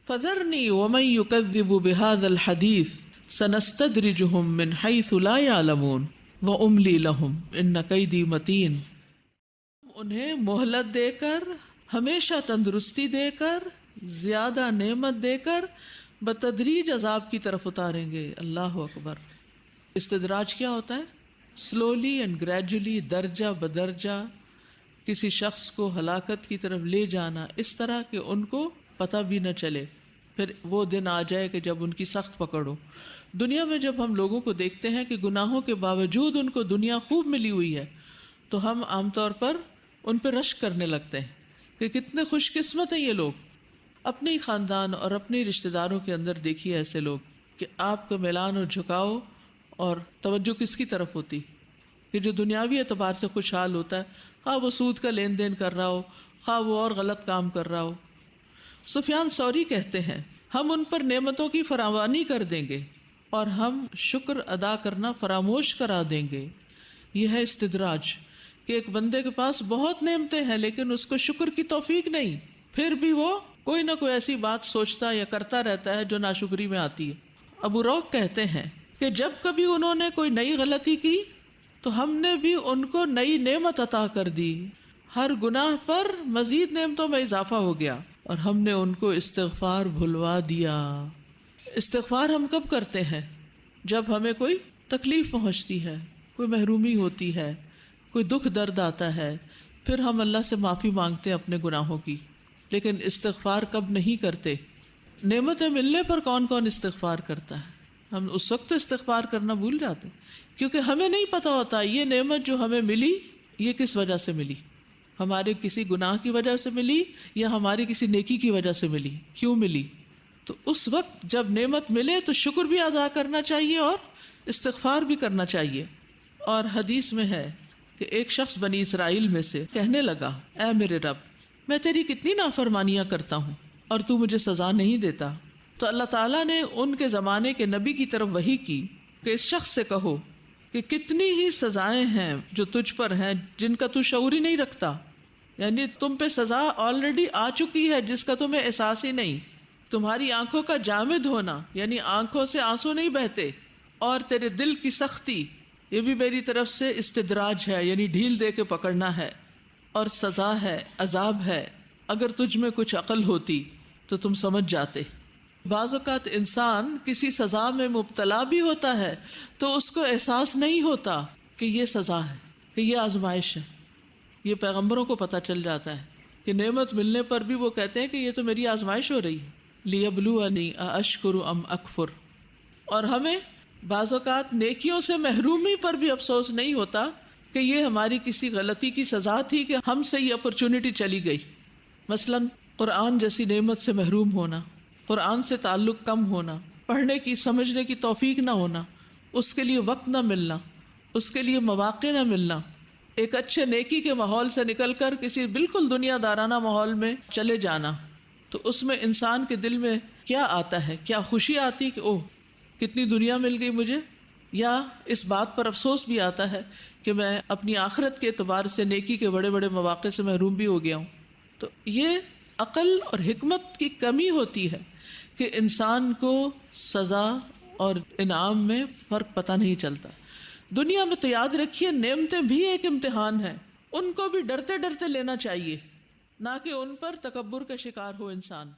فذرنی ومن یکذب بہذا الحدیث سنستدرجہم من حیث لا یعلمون واملی لہم ان کیدی متین۔ انہیں مہلت دے کر، ہمیشہ تندرستی دے کر، زیادہ نعمت دے کر بتدریج عذاب کی طرف اتاریں گے۔ اللہ اکبر۔ استدراج کیا ہوتا ہے؟ سلولی اینڈ گریجولی، درجہ بدرجہ کسی شخص کو ہلاکت کی طرف لے جانا، اس طرح کہ ان کو پتہ بھی نہ چلے، پھر وہ دن آ جائے کہ جب ان کی سخت پکڑ ہو۔ دنیا میں جب ہم لوگوں کو دیکھتے ہیں کہ گناہوں کے باوجود ان کو دنیا خوب ملی ہوئی ہے، تو ہم عام طور پر ان پہ رشک کرنے لگتے ہیں کہ کتنے خوش قسمت ہیں یہ لوگ۔ اپنے ہی خاندان اور اپنے رشتہ داروں کے اندر دیکھیے ایسے لوگ کہ آپ کا میلان اور جھکاؤ اور توجہ کس کی طرف ہوتی کہ جو دنیاوی اعتبار سے خوشحال ہوتا ہے، خواہ وہ سود کا لین دین کر رہا ہو، خواہ وہ اور غلط کام کر رہا ہو۔ سفیان ثوری کہتے ہیں ہم ان پر نعمتوں کی فراوانی کر دیں گے اور ہم شکر ادا کرنا فراموش کرا دیں گے۔ یہ ہے استدراج، کہ ایک بندے کے پاس بہت نعمتیں ہیں لیکن اس کو شکر کی توفیق نہیں، پھر بھی وہ کوئی نہ کوئی ایسی بات سوچتا یا کرتا رہتا ہے جو ناشکری میں آتی ہے۔ ابو روک کہتے ہیں کہ جب کبھی انہوں نے کوئی نئی غلطی کی تو ہم نے بھی ان کو نئی نعمت عطا کر دی، ہر گناہ پر مزید نعمتوں میں اضافہ ہو گیا اور ہم نے ان کو استغفار بھلوا دیا۔ استغفار ہم کب کرتے ہیں؟ جب ہمیں کوئی تکلیف پہنچتی ہے، کوئی محرومی ہوتی ہے، کوئی دکھ درد آتا ہے، پھر ہم اللہ سے معافی مانگتے ہیں اپنے گناہوں کی۔ لیکن استغفار کب نہیں کرتے؟ نعمتیں ملنے پر کون کون استغفار کرتا ہے؟ ہم اس وقت استغفار کرنا بھول جاتے ہیں کیونکہ ہمیں نہیں پتہ ہوتا یہ نعمت جو ہمیں ملی یہ کس وجہ سے ملی، ہمارے کسی گناہ کی وجہ سے ملی یا ہماری کسی نیکی کی وجہ سے ملی، کیوں ملی؟ تو اس وقت جب نعمت ملے تو شکر بھی ادا کرنا چاہیے اور استغفار بھی کرنا چاہیے۔ اور حدیث میں ہے کہ ایک شخص بنی اسرائیل میں سے کہنے لگا، اے میرے رب، میں تیری کتنی نافرمانیاں کرتا ہوں اور تو مجھے سزا نہیں دیتا۔ تو اللہ تعالیٰ نے ان کے زمانے کے نبی کی طرف وحی کی کہ اس شخص سے کہو کہ کتنی ہی سزائیں ہیں جو تجھ پر ہیں جن کا تو شعور ہی نہیں رکھتا، یعنی تم پہ سزا آلریڈی آ چکی ہے جس کا تمہیں احساس ہی نہیں۔ تمہاری آنکھوں کا جامد ہونا، یعنی آنکھوں سے آنسو نہیں بہتے، اور تیرے دل کی سختی، یہ بھی میری طرف سے استدراج ہے، یعنی ڈھیل دے کے پکڑنا ہے، اور سزا ہے، عذاب ہے۔ اگر تجھ میں کچھ عقل ہوتی تو تم سمجھ جاتے۔ بعض اوقات انسان کسی سزا میں مبتلا بھی ہوتا ہے تو اس کو احساس نہیں ہوتا کہ یہ سزا ہے، کہ یہ آزمائش ہے۔ یہ پیغمبروں کو پتہ چل جاتا ہے کہ نعمت ملنے پر بھی وہ کہتے ہیں کہ یہ تو میری آزمائش ہو رہی ہے، لیبلونی ااشکر ام اکفر۔ اور ہمیں بعض اوقات نیکیوں سے محرومی پر بھی افسوس نہیں ہوتا کہ یہ ہماری کسی غلطی کی سزا تھی کہ ہم سے یہ اپرچونٹی چلی گئی۔ مثلاً قرآن جیسی نعمت سے محروم ہونا، قرآن سے تعلق کم ہونا، پڑھنے کی سمجھنے کی توفیق نہ ہونا، اس کے لیے وقت نہ ملنا، اس کے لیے مواقع نہ ملنا، ایک اچھے نیکی کے ماحول سے نکل کر کسی بالکل دنیا دارانہ ماحول میں چلے جانا، تو اس میں انسان کے دل میں کیا آتا ہے؟ کیا خوشی آتی کہ اوہ کتنی دنیا مل گئی مجھے، یا اس بات پر افسوس بھی آتا ہے کہ میں اپنی آخرت کے اعتبار سے نیکی کے بڑے بڑے مواقع سے محروم بھی ہو گیا ہوں۔ تو یہ عقل اور حکمت کی کمی ہوتی ہے کہ انسان کو سزا اور انعام میں فرق پتہ نہیں چلتا۔ دنیا میں تو یاد رکھیے نعمتیں بھی ایک امتحان ہیں، ان کو بھی ڈرتے ڈرتے لینا چاہیے، نہ کہ ان پر تکبر کا شکار ہو انسان۔